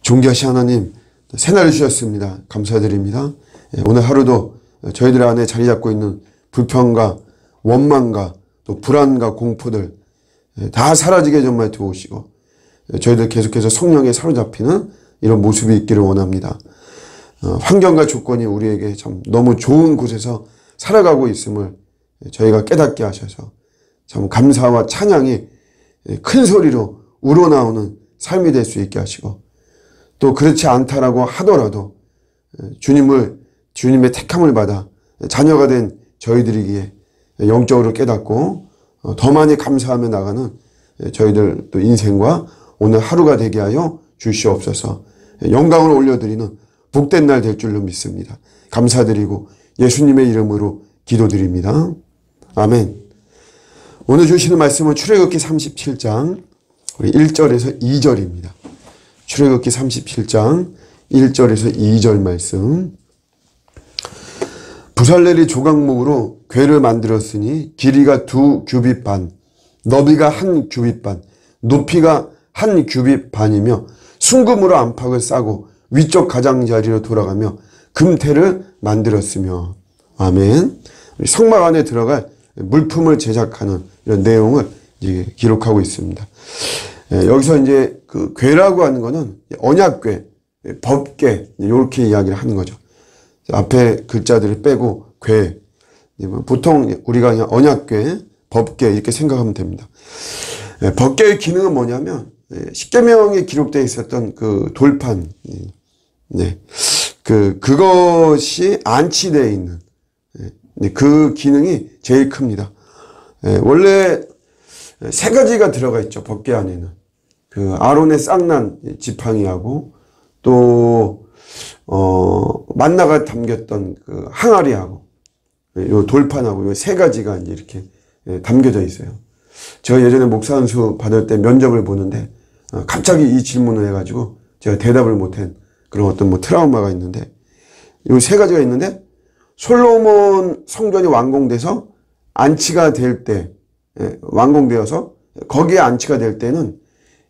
존귀하신 하나님, 새날을 주셨습니다. 감사드립니다. 오늘 하루도 저희들 안에 자리 잡고 있는 불평과 원망과 또 불안과 공포들 다 사라지게 정말 도우시고 저희들 계속해서 성령에 사로잡히는 이런 모습이 있기를 원합니다. 환경과 조건이 우리에게 참 너무 좋은 곳에서 살아가고 있음을 저희가 깨닫게 하셔서 참 감사와 찬양이 큰 소리로 우러나오는 삶이 될 수 있게 하시고, 또 그렇지 않다라고 하더라도 주님의 택함을 받아 자녀가 된 저희들이기에 영적으로 깨닫고 더 많이 감사하며 나가는 저희들 또 인생과 오늘 하루가 되게 하여 주시옵소서. 영광을 올려드리는 복된 날 될 줄로 믿습니다. 감사드리고 예수님의 이름으로 기도드립니다. 아멘. 오늘 주시는 말씀은 출애굽기 37장 1절에서 2절입니다. 출애굽기 37장 1절에서 2절 말씀. 부살렐이 조각목으로 궤를 만들었으니 길이가 2규빗 반, 너비가 1규빗 반, 높이가 1규빗 반이며 순금으로 안팎을 싸고 위쪽 가장자리로 돌아가며 금태를 만들었으며. 아멘. 성막 안에 들어갈 물품을 제작하는 이런 내용을 이제 기록하고 있습니다. 여기서 이제 그 궤라고 하는 거는 언약궤, 법궤 이렇게 이야기를 하는 거죠. 앞에 글자들을 빼고 궤. 보통 우리가 그냥 언약궤, 법궤 이렇게 생각하면 됩니다. 법궤의 기능은 뭐냐면 십계명에 기록되어 있었던 그 돌판, 그것이 안치되어 있는 그 기능이 제일 큽니다. 원래 세 가지가 들어가 있죠. 법궤 안에는 그 아론의 쌍난 지팡이하고 또 만나가 담겼던 그 항아리하고 요 돌판하고 요 세 가지가 이제 이렇게 담겨져 있어요. 제가 예전에 목사 안수 받을 때 면접을 보는데 갑자기 이 질문을 해가지고 제가 대답을 못한 그런 어떤 트라우마가 있는데, 요 세 가지가 있는데 솔로몬 성전이 완공돼서 안치가 될 때, 완공되어서 거기에 안치가 될 때는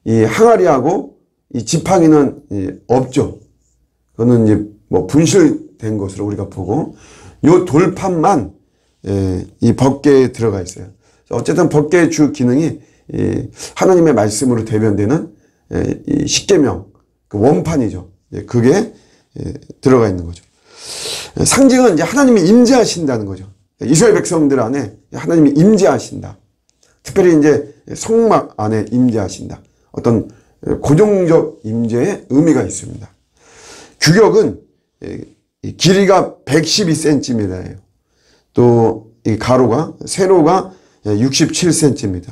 이 항아리하고 이 지팡이는 없죠. 그거는 이제 분실된 것으로 우리가 보고, 요 돌판만 이 법궤에 들어가 있어요. 어쨌든 법궤의 주 기능이 하나님의 말씀으로 대변되는 이 십계명, 그 원판이죠. 그게 들어가 있는 거죠. 상징은 이제 하나님이 임재하신다는 거죠. 이스라엘 백성들 안에 하나님이 임재하신다. 특별히 이제 성막 안에 임재하신다. 어떤 고정적 임재의 의미가 있습니다. 규격은 길이가 112cm예요. 또 이 가로가, 세로가 67cm,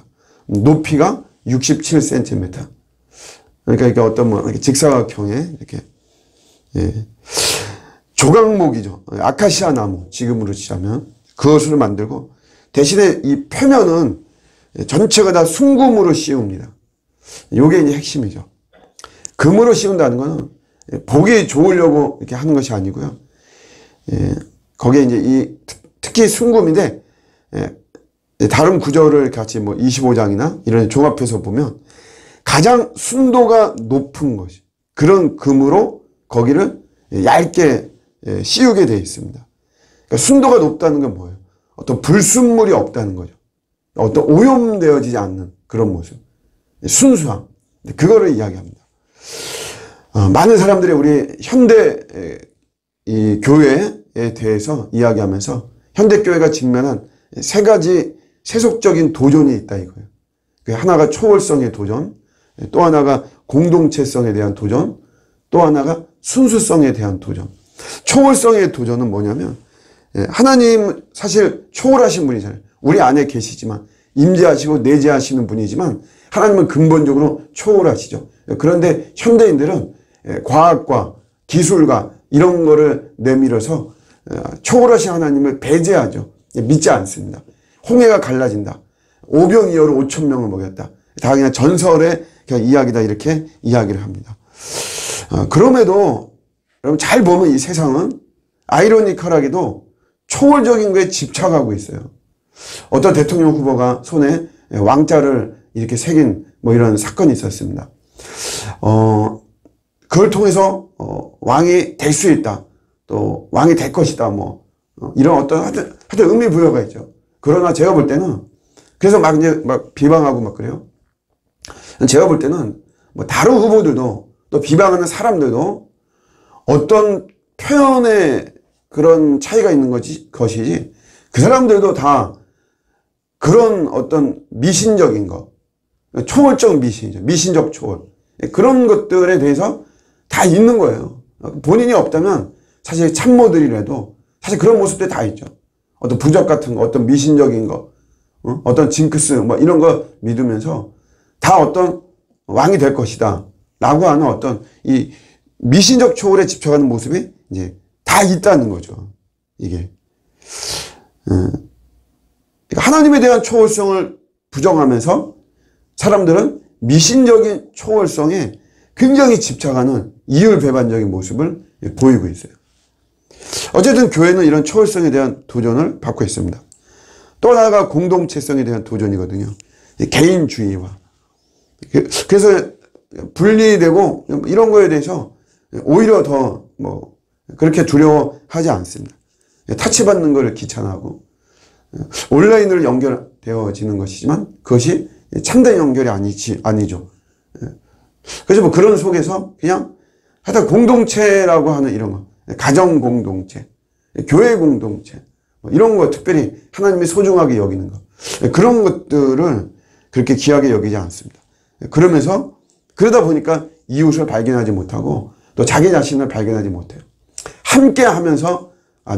높이가 67cm. 그러니까 이게 어떤 이렇게 직사각형의 이렇게 조각목이죠. 아카시아 나무, 지금으로 치자면 그것으로 만들고, 대신에 이 표면은 전체가 다 순금으로 씌웁니다. 요게 이제 핵심이죠. 금으로 씌운다는 거는 보기 좋으려고 이렇게 하는 것이 아니고요. 거기에 이제 특히 순금인데, 다른 구절을 같이 25장이나 이런 종합해서 보면 가장 순도가 높은 것이 그런 금으로 거기를 얇게 씌우게 되어 있습니다. 그러니까 순도가 높다는 건 뭐예요? 어떤 불순물이 없다는 거죠. 어떤 오염되어지지 않는 그런 모습. 순수함. 그거를 이야기합니다. 많은 사람들이 우리 현대 이 교회에 대해서 이야기하면서 현대교회가 직면한 세 가지 세속적인 도전이 있다 이거예요. 하나가 초월성의 도전, 또 하나가 공동체성에 대한 도전, 또 하나가 순수성에 대한 도전. 초월성의 도전은 뭐냐면, 하나님 사실 초월하신 분이잖아요. 우리 안에 계시지만, 임재하시고 내재하시는 분이지만 하나님은 근본적으로 초월하시죠. 그런데 현대인들은 과학과 기술과 이런 거를 내밀어서 초월하신 하나님을 배제하죠. 믿지 않습니다. 홍해가 갈라진다. 오병이어로 5,000명을 먹였다. 다 그냥 전설의 그냥 이야기다 이렇게 이야기를 합니다. 그럼에도 여러분 잘 보면 이 세상은 아이러니컬하게도 초월적인 거에 집착하고 있어요. 어떤 대통령 후보가 손에 왕자를 이렇게 새긴 이런 사건이 있었습니다. 그걸 통해서 왕이 될 수 있다. 또 왕이 될 것이다. 이런 어떤 하여튼 의미 부여가 있죠. 그러나 제가 볼 때는 그래서 막 이제 막 비방하고 막 그래요. 제가 볼 때는 다른 후보들도 또 비방하는 사람들도 어떤 표현의 그런 차이가 있는 것이지 그 사람들도 다 그런 어떤 미신적인 것, 초월적 미신이죠. 미신적 초월. 그런 것들에 대해서 다 있는 거예요. 본인이 없다면 사실 참모들이라도 사실 그런 모습들이 다 있죠. 어떤 부적 같은 거, 어떤 미신적인 거, 어떤 징크스, 이런 거 믿으면서 다 어떤 왕이 될 것이다. 라고 하는 어떤 이 미신적 초월에 집착하는 모습이 이제 다 있다는 거죠. 이게. 그러니까 하나님에 대한 초월성을 부정하면서 사람들은 미신적인 초월성에 굉장히 집착하는 이율배반적인 모습을 보이고 있어요. 어쨌든 교회는 이런 초월성에 대한 도전을 받고 있습니다. 또 하나가 공동체성에 대한 도전이거든요. 개인주의와. 그래서 분리되고 이런 거에 대해서 오히려 더 그렇게 두려워하지 않습니다. 타치받는 걸 귀찮아하고 온라인으로 연결되어지는 것이지만 그것이 참된 연결이 아니죠. 그래서 그런 속에서 그냥 하여튼 공동체라고 하는 이런 거, 가정 공동체, 교회 공동체, 이런 거 특별히 하나님이 소중하게 여기는 거, 그런 것들을 그렇게 귀하게 여기지 않습니다. 그러다 보니까 이웃을 발견하지 못하고 또 자기 자신을 발견하지 못해요. 함께 하면서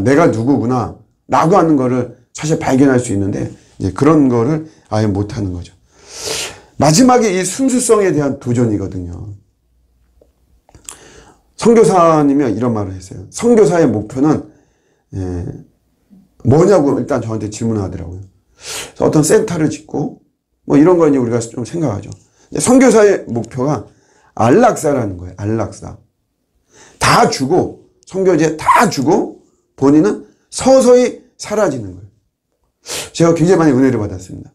내가 누구구나 라고 하는 거를 사실 발견할 수 있는데 이제 그런 거를 아예 못하는 거죠. 마지막에 이 순수성에 대한 도전이거든요. 선교사님이 이런 말을 했어요. 선교사의 목표는 뭐냐고 일단 저한테 질문하더라고요. 어떤 센터를 짓고 이런 거 이제 우리가 좀 생각하죠. 선교사의 목표가 안락사라는 거예요. 안락사. 다 주고 선교지에 다 주고 본인은 서서히 사라지는 거예요. 제가 굉장히 많이 은혜를 받았습니다.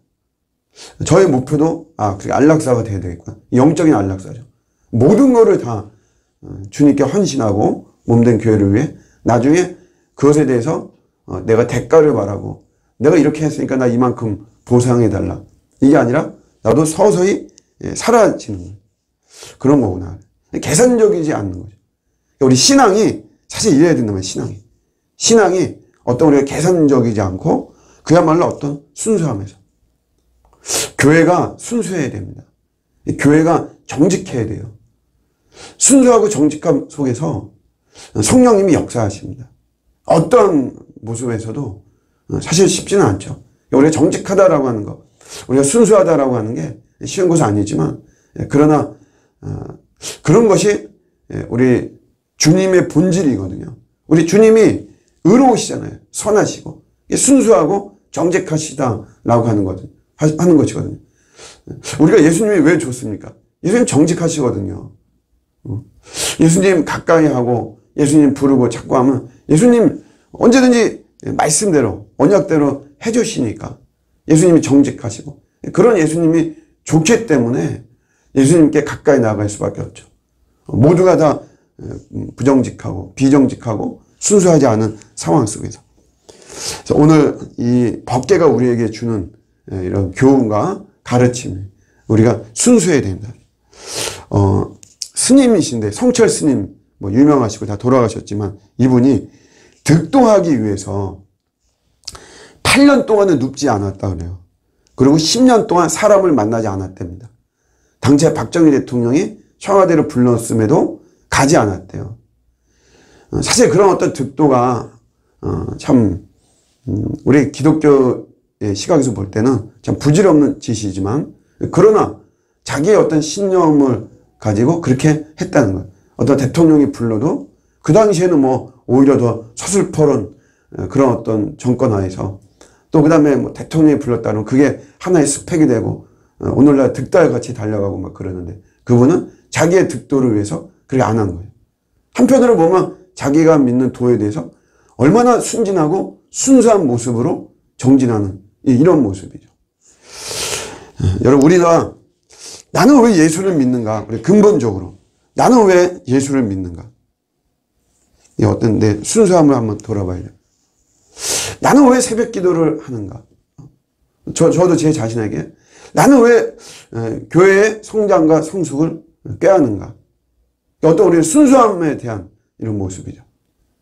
저의 목표도 그게 안락사가 돼야 되겠구나. 영적인 안락사죠. 모든 거를 다 주님께 헌신하고 몸된 교회를 위해 나중에 그것에 대해서 내가 대가를 바라고 내가 이렇게 했으니까 나 이만큼 보상해달라. 이게 아니라 나도 서서히 사라지는 거예요. 그런 거구나. 계산적이지 않는 거죠. 우리 신앙이 사실 이래야 된다면 신앙이 어떤 우리가 계산적이지 않고 그야말로 어떤 순수함에서 교회가 순수해야 됩니다. 교회가 정직해야 돼요. 순수하고 정직함 속에서 성령님이 역사하십니다. 어떤 모습에서도 사실 쉽지는 않죠. 우리가 정직하다라고 하는 거, 우리가 순수하다라고 하는 게 쉬운 것은 아니지만 그러나 그런 것이 우리 주님의 본질이거든요. 우리 주님이 의로우시잖아요. 선하시고 순수하고 정직하시다라고 하는 것이거든요. 우리가 예수님이 왜 좋습니까? 예수님 정직하시거든요. 예수님 가까이 하고 예수님 부르고 자꾸 하면 예수님 언제든지 말씀대로 언약대로 해주시니까 예수님이 정직하시고 그런 예수님이 좋기 때문에 예수님께 가까이 나아갈 수밖에 없죠. 모두가 다 부정직하고 비정직하고 순수하지 않은 상황 속에서. 그래서 오늘 이 법궤가 우리에게 주는 이런 교훈과 가르침이 우리가 순수해야 된다. 스님이신데 성철 스님 유명하시고 다 돌아가셨지만 이분이 득도하기 위해서 8년 동안은 눕지 않았다 그래요. 그리고 10년 동안 사람을 만나지 않았답니다. 당시 박정희 대통령이 청와대로 불렀음에도 가지 않았대요. 사실 그런 어떤 득도가 참 우리 기독교의 시각에서 볼 때는 참 부질없는 짓이지만 그러나 자기의 어떤 신념을 가지고 그렇게 했다는 거예요. 어떤 대통령이 불러도 그 당시에는 오히려 더 서슬퍼런 그런 어떤 정권 하에서 또 그 다음에 대통령이 불렀다는 그게 하나의 스펙이 되고 오늘날 득달같이 달려가고 막 그러는데 그분은 자기의 득도를 위해서 그렇게 안 한 거예요. 한편으로 보면 자기가 믿는 도에 대해서 얼마나 순진하고 순수한 모습으로 정진하는 이런 모습이죠. 여러분 우리가 나는 왜 예수를 믿는가? 우리 근본적으로 나는 왜 예수를 믿는가? 이 어떤 내 순수함을 한번 돌아봐야 돼요. 나는 왜 새벽 기도를 하는가? 저도 제 자신에게 나는 왜 교회의 성장과 성숙을 꾀하는가? 어떤 우리의 순수함에 대한 이런 모습이죠.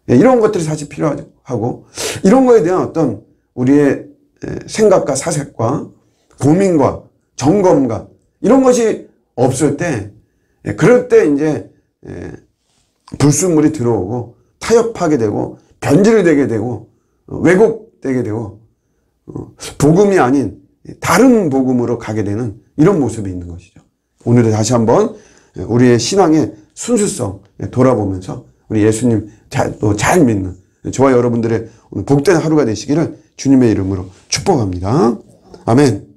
이런 것들이 사실 필요하고 이런 거에 대한 어떤 우리의 생각과 사색과 고민과 점검과 이런 것이 없을 때 그럴 때 이제 불순물이 들어오고 타협하게 되고 변질이 되게 되고 왜곡되게 되고 복음이 아닌 다른 복음으로 가게 되는 이런 모습이 있는 것이죠. 오늘은 다시 한번 우리의 신앙의 순수성 돌아보면서 우리 예수님 잘 믿는 저와 여러분들의 오늘 복된 하루가 되시기를 주님의 이름으로 축복합니다. 아멘.